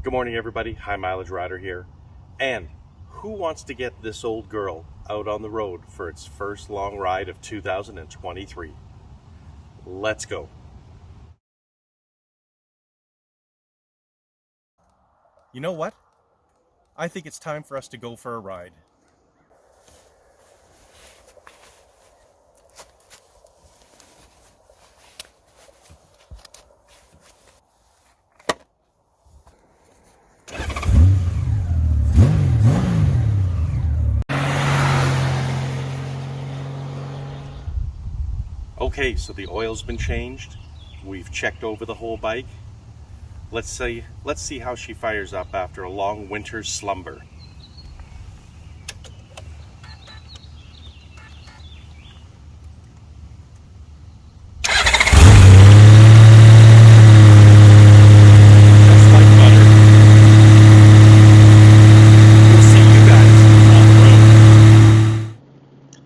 Good morning, everybody. High Mileage Rider here. And who wants to get this old girl out on the road for its first long ride of 2023? Let's go. You know what? I think it's time for us to go for a ride. Okay, so the oil's been changed. We've checked over the whole bike. Let's see how she fires up after a long winter's slumber.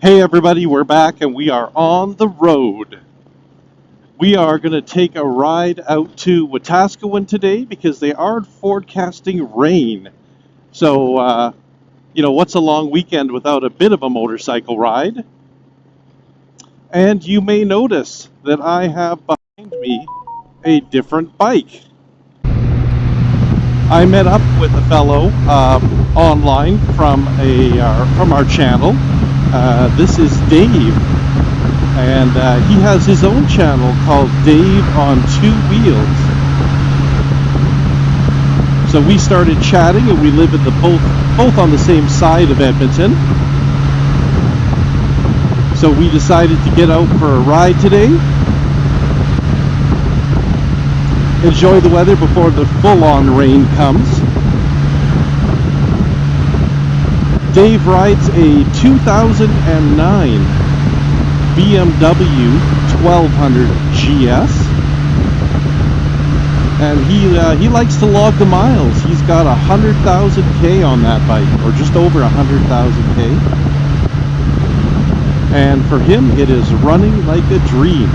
Hey everybody, we're back and we are on the road. We are going to take a ride out to Wetaskiwin today because they are forecasting rain. So, what's a long weekend without a bit of a motorcycle ride? And you may notice that I have behind me a different bike. I met up with a fellow online from our channel. This is Dave, and he has his own channel called Dave on Two Wheels. So we started chatting, and we live in both on the same side of Edmonton. So we decided to get out for a ride today. Enjoy the weather before the full-on rain comes. Dave rides a 2009 BMW 1200 GS, and he likes to log the miles. He's got 100,000 K on that bike, or just over 100,000 K, and for him it is running like a dream.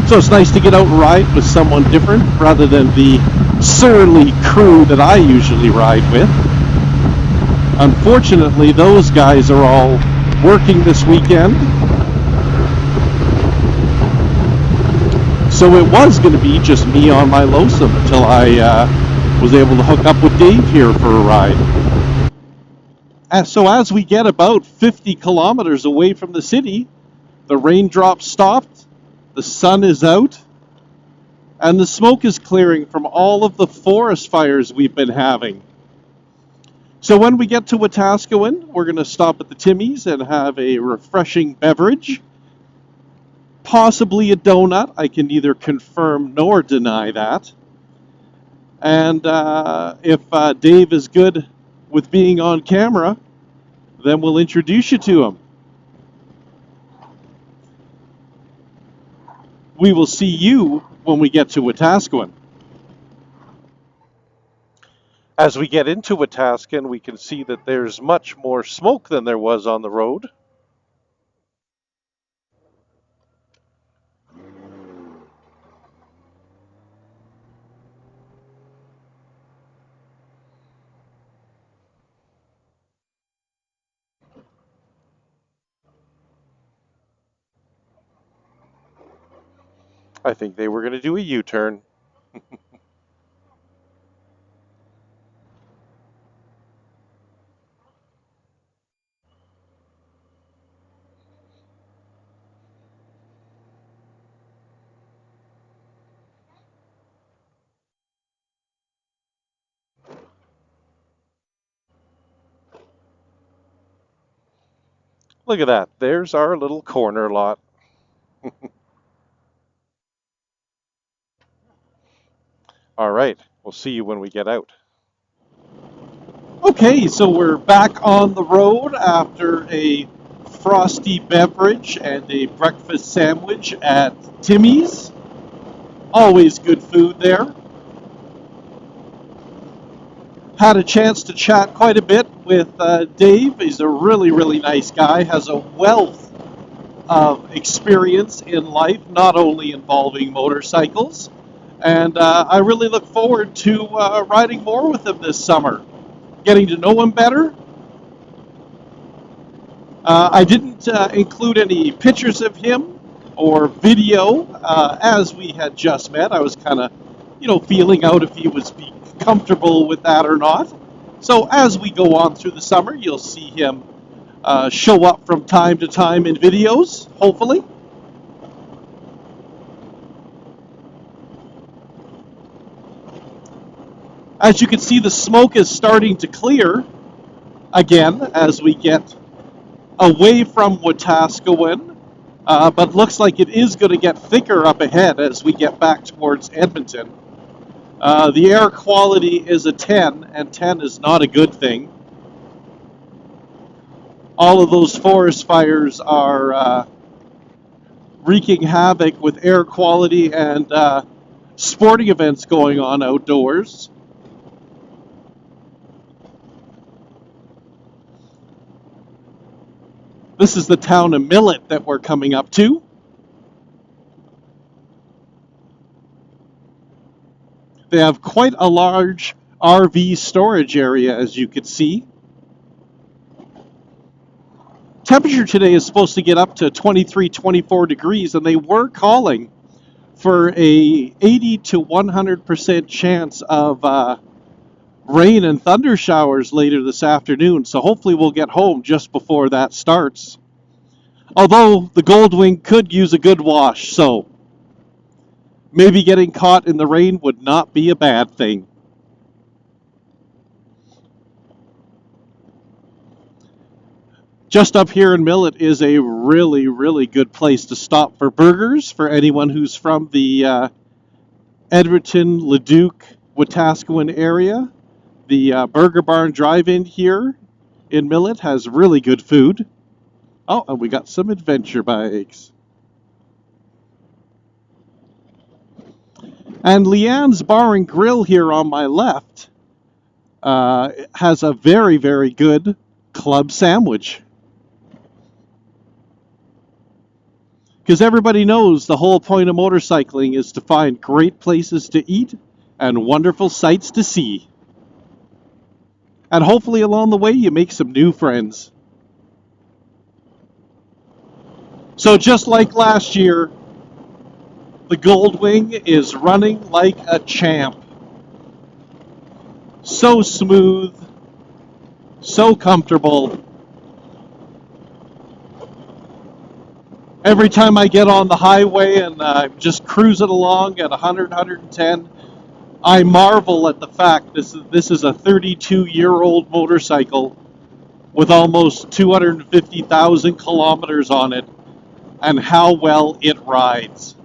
So it's nice to get out and ride with someone different rather than the surly crew that I usually ride with. Unfortunately, those guys are all working this weekend. So it was going to be just me on my lonesome until I was able to hook up with Dave here for a ride. So as we get about 50 kilometers away from the city, the raindrops stopped, the sun is out, and the smoke is clearing from all of the forest fires we've been having. So when we get to Wetaskiwin, we're going to stop at the Timmy's and have a refreshing beverage, possibly a donut. I can neither confirm nor deny that. And if Dave is good with being on camera, then we'll introduce you to him. We will see you when we get to Wetaskiwin. As we get into Wetaskiwin, we can see that there's much more smoke than there was on the road. I think they were going to do a U-turn. Look at that. There's our little corner lot. All right. We'll see you when we get out. Okay, so we're back on the road after a frosty beverage and a breakfast sandwich at Timmy's. Always good food there. Had a chance to chat quite a bit with Dave. He's a really, really nice guy. Has a wealth of experience in life, not only involving motorcycles, And I really look forward to riding more with him this summer, getting to know him better. I didn't include any pictures of him or video as we had just met. I was kind of, feeling out if he was comfortable with that or not. So as we go on through the summer, you'll see him show up from time to time in videos, hopefully. As you can see, the smoke is starting to clear again as we get away from Wetaskiwin, but looks like it is going to get thicker up ahead as we get back towards Edmonton. The air quality is a 10, and 10 is not a good thing. All of those forest fires are wreaking havoc with air quality and sporting events going on outdoors. This is the town of Millet that we're coming up to. They have quite a large RV storage area, as you can see. Temperature today is supposed to get up to 23, 24 degrees, and they were calling for a 80 to 100% chance of rain and thunder showers later this afternoon, so hopefully we'll get home just before that starts. Although the Goldwing could use a good wash, so maybe getting caught in the rain would not be a bad thing. Just up here in Millet is a really, really good place to stop for burgers for anyone who's from the Edmonton, Leduc, Wetaskiwin area. The Burger Barn Drive-In here in Millet has really good food. Oh, and we got some adventure bikes. And Leanne's Bar and Grill here on my left has a very, very good club sandwich. Because everybody knows the whole point of motorcycling is to find great places to eat and wonderful sights to see. And hopefully along the way you make some new friends. So just like last year, the Goldwing is running like a champ. So smooth, so comfortable. Every time I get on the highway and I'm just cruising along at 100, 110, I marvel at the fact this is a 32-year-old motorcycle with almost 250,000 kilometers on it, and how well it rides.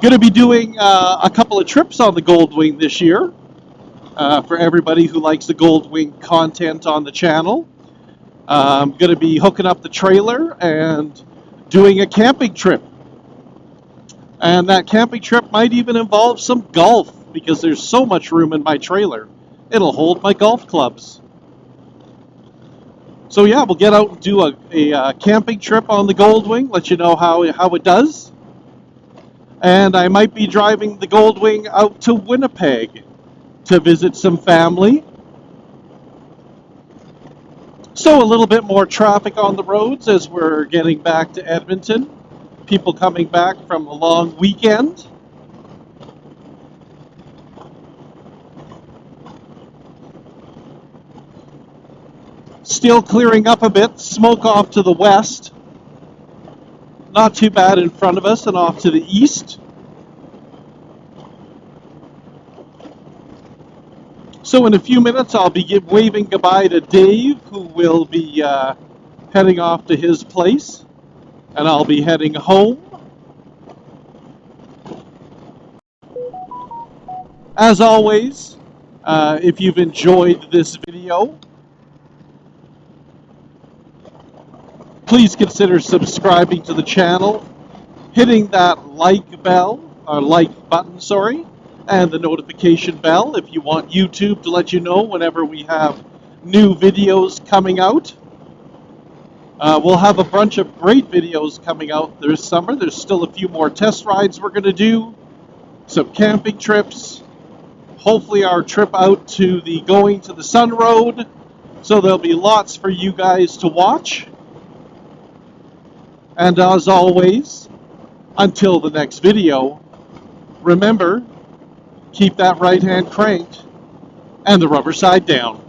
Going to be doing a couple of trips on the Goldwing this year for everybody who likes the Goldwing content on the channel. I'm going to be hooking up the trailer and doing a camping trip. And that camping trip might even involve some golf, because there's so much room in my trailer. It'll hold my golf clubs. So yeah, we'll get out and do a camping trip on the Goldwing, let you know how it does. And I might be driving the Goldwing out to Winnipeg to visit some family. So a little bit more traffic on the roads as we're getting back to Edmonton. People coming back from a long weekend. Still clearing up a bit, smoke off to the west. Not too bad in front of us and off to the east. So in a few minutes I'll be waving goodbye to Dave, who will be heading off to his place. And I'll be heading home. As always, if you've enjoyed this video, please consider subscribing to the channel, hitting that like button, and the notification bell if you want YouTube to let you know whenever we have new videos coming out. We'll have a bunch of great videos coming out this summer. There's still a few more test rides we're going to do. some camping trips, hopefully our trip out to the Going to the Sun Road, so there'll be lots for you guys to watch. And as always, until the next video, remember, keep that right hand cranked and the rubber side down.